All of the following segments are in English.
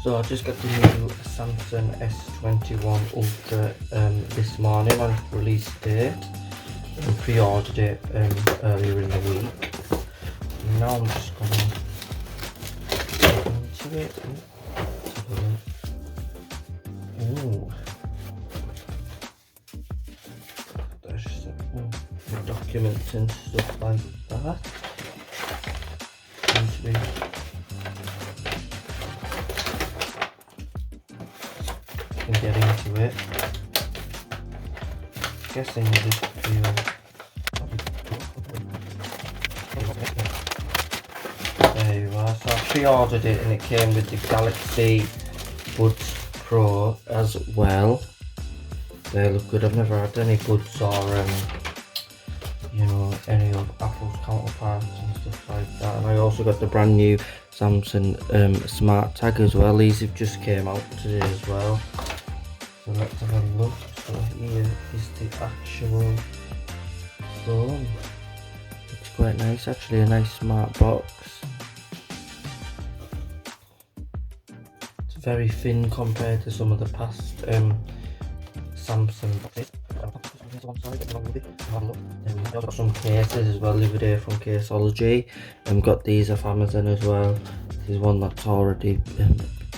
So I just got the new Samsung S21 Ultra this morning on its release date, and pre-ordered it earlier in the week. Now I'm just going to get into it. Ooh. There's the documents and stuff like that. Can get into it. Guessing this feel. There you are. So I pre-ordered it and it came with the Galaxy Buds Pro as well. They look good. I've never had any Buds or you know, any of Apple's counterparts and stuff like that. And I also got the brand new Samsung Smart Tag as well. These have just came out today as well. So let's have a look. So here is the actual phone. Looks quite nice, actually, a nice smart box. It's very thin compared to some of the past Samsung boxes. I've got some cases as well the other day from Caseology, and got these off Amazon as well. This is one that's already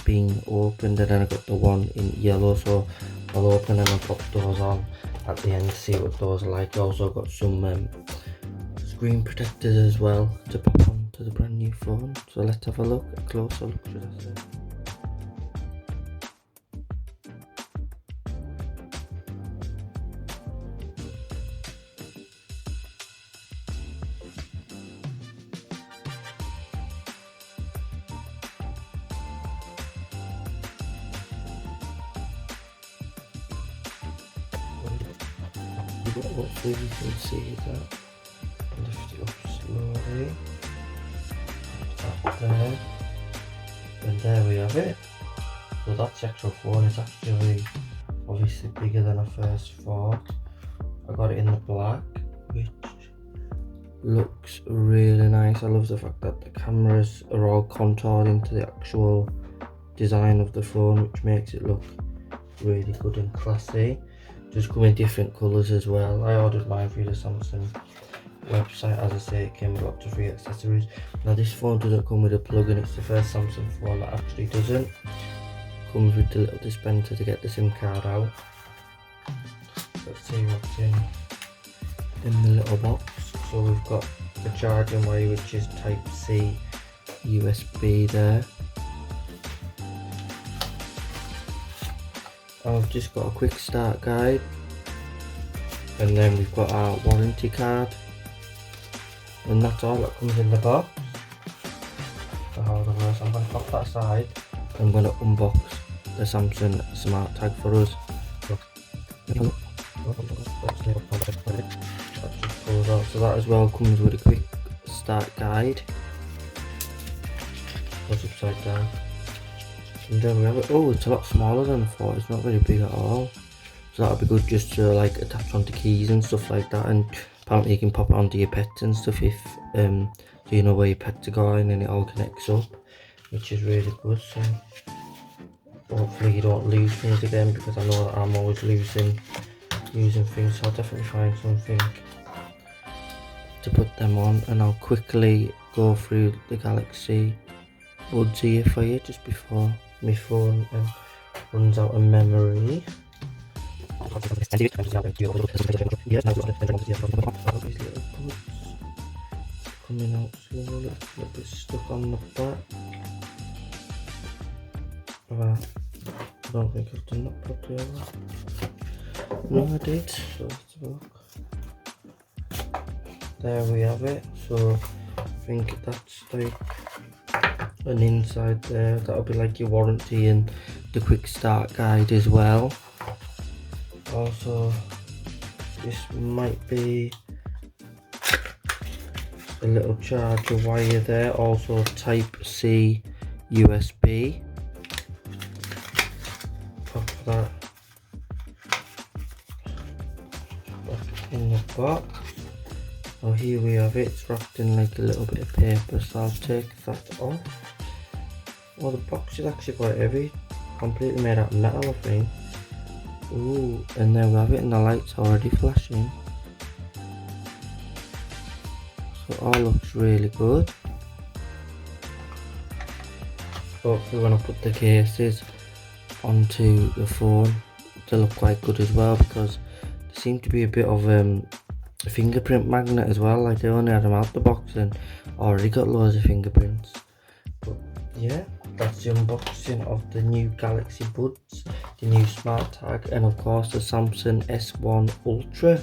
being opened, and then I got the one in yellow, so I'll open them and pop those on at the end to see what those are like. I also got some screen protectors as well to pop onto the brand new phone. So let's have a look, a closer look, should I say. Hopefully you can see that. Lift it up slowly. That there. And there we have it. So that's the actual phone. It's actually obviously bigger than I first thought. I got it in the black, which looks really nice. I love the fact that the cameras are all contoured into the actual design of the phone, which makes it look really good and classy. Just come in different colours as well. I ordered mine through the Samsung website. As I say, it came with lots of free accessories. Now this phone doesn't come with a plug-in. It's the first Samsung phone that actually doesn't. Comes with the little dispenser to get the SIM card out. Let's see what's in the little box. So we've got the charging wire, which is Type-C USB there. I've just got a quick start guide, and then we've got our warranty card, and that's all that comes in the box. So how the works, I'm going to pop that aside. I'm going to unbox the Samsung Smart Tag for us. So that as well comes with a quick start guide. Goes upside down. And there we have it. Oh, it's a lot smaller than I thought. It's not very big at all. So that'll be good just to like attach onto keys and stuff like that. And apparently you can pop it onto your pets and stuff if so you know where your pets are going, and it all connects up, which is really good. So hopefully you don't lose things again, because I know that I'm always using things. So I'll definitely find something to put them on, and I'll quickly go through the Galaxy Buds here for you just before my phone runs out of memory. Coming out slowly, a little bit stuck on the back. I don't think I've done that properly. No, I did. So let's have a look. There we have it. So I think that's like an inside there. That'll be like your warranty and the quick start guide as well. Also, this might be a little charger wire there. Also Type-C USB. Pop that back in the box. Oh, here we have it. It's wrapped in like a little bit of paper, so I'll take that off. Oh, the box is actually quite heavy. Completely made out of metal, I think. Ooh, and there we have it, and the light's already flashing. So it all looks really good. Hopefully when I put the cases onto the phone, they look quite good as well, because there seemed to be a bit of a fingerprint magnet as well. Like, they only had them out the box and already got loads of fingerprints. But yeah, that's the unboxing of the new Galaxy Buds, the new smart tag, and of course the Samsung S1 Ultra.